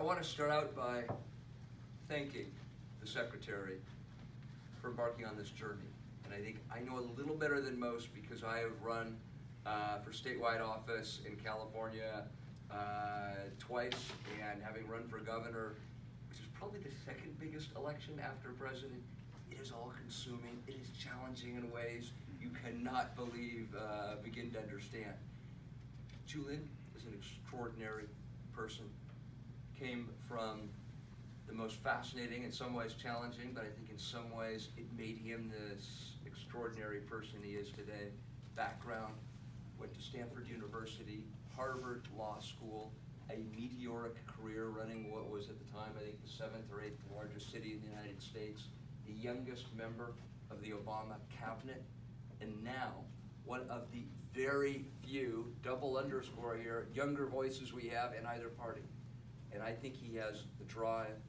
want to start out by thanking the Secretary for embarking on this journey. And I think I know a little better than most because I have run for statewide office in California twice, and having run for governor, which is probably the second biggest election after president. It is all-consuming. It is challenging in ways you cannot begin to understand. Julian is an extraordinary person. Came from the most fascinating, in some ways challenging, but I think in some ways it made him this extraordinary person he is today. Background, went to Stanford University, Harvard Law School, a meteoric career running what was at the time, I think, the 7th or 8th largest city in the United States, the youngest member of the Obama cabinet, and now one of the very few, double underscore here, younger voices we have in either party. And I think he has the drive,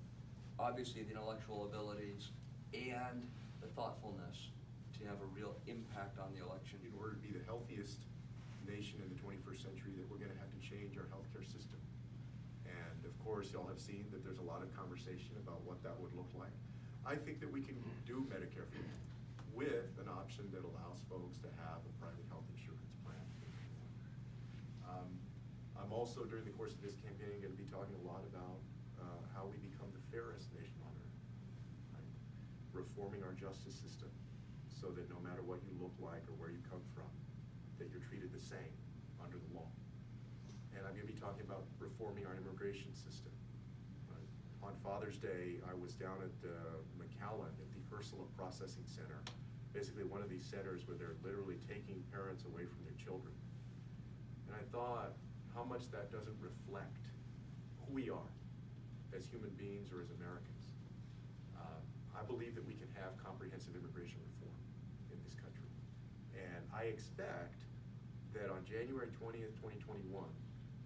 obviously the intellectual abilities, and the thoughtfulness to have a real impact on the election. In order to be the healthiest nation in the 21st century, that we're going to have to change our healthcare system. And of course, y'all have seen that there's a lot of conversation about what that would look like. I think that we can do Medicare for all with an option that allows folks to have a private health insurance plan. I'm also, during the course of this campaign, going to be talking a lot about how we become the fairest nation on earth, right? Reforming our justice system so that no matter what you look like or where you come from, that you're treated the same under the law. And I'm going to be talking about reforming our immigration system. Right? On Father's Day, I was down at McAllen at the Ursula Processing Center, basically one of these centers where they're literally taking parents away from their children. And I thought how much that doesn't reflect who we are as human beings or as Americans. I believe that we can have comprehensive immigration reform in this country. And I expect that on January 20th, 2021,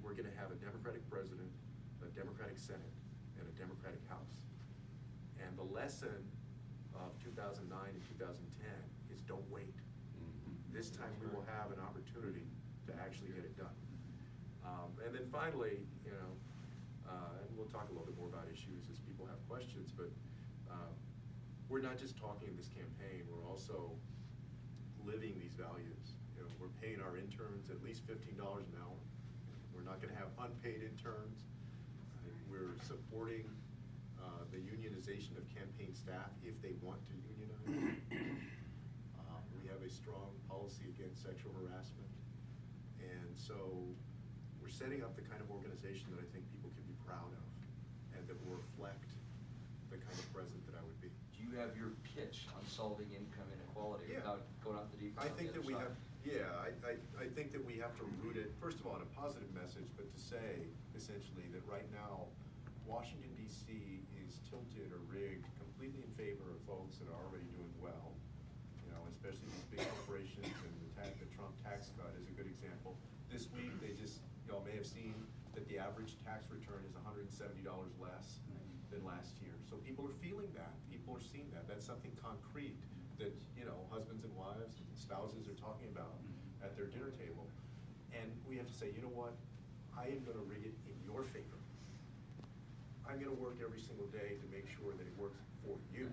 we're going to have a Democratic president, a Democratic Senate, and a Democratic House. And the lesson of 2009 and 2010 is don't wait. This time we will have an opportunity to actually get it done. And then finally, you know, and we'll talk a little bit more about issues as people have questions, but we're not just talking in this campaign, we're also living these values. You know, we're paying our interns at least $15 an hour. We're not going to have unpaid interns. We're supporting the unionization of campaign staff if they want to unionize. We have a strong policy against sexual harassment. And so we're setting up the kind of organization that I think people can be proud of and that will reflect the kind of president that I would be. Do you have your pitch on solving income inequality without going off the deep end? I think that we have, I think that we have to root it, first of all, in a positive message, but to say, essentially, that right now, Washington, D.C. is tilted or rigged completely in favor of folks that are already doing well, you know, especially these big corporations, and the Trump tax cut is a good example. This week, y'all may have seen that the average tax return is $170 less than last year. So people are feeling that. People are seeing that. That's something concrete that, you know, husbands and wives and spouses are talking about at their dinner table. And we have to say, you know what? I am going to rig it in your favor. I'm going to work every single day to make sure that it works for you.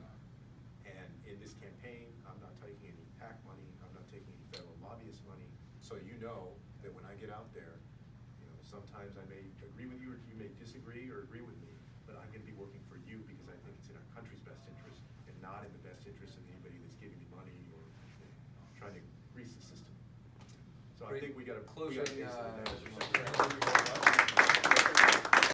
And in this campaign, I'm not taking any PAC money. I'm not taking any federal lobbyist money. So you know that when I get out there, you know, sometimes I may agree with you or you may disagree or agree with me, but I'm going to be working for you because I think it's in our country's best interest and not in the best interest of anybody that's giving me money or, you know, trying to grease the system. So I think we got to close. Thank you very much.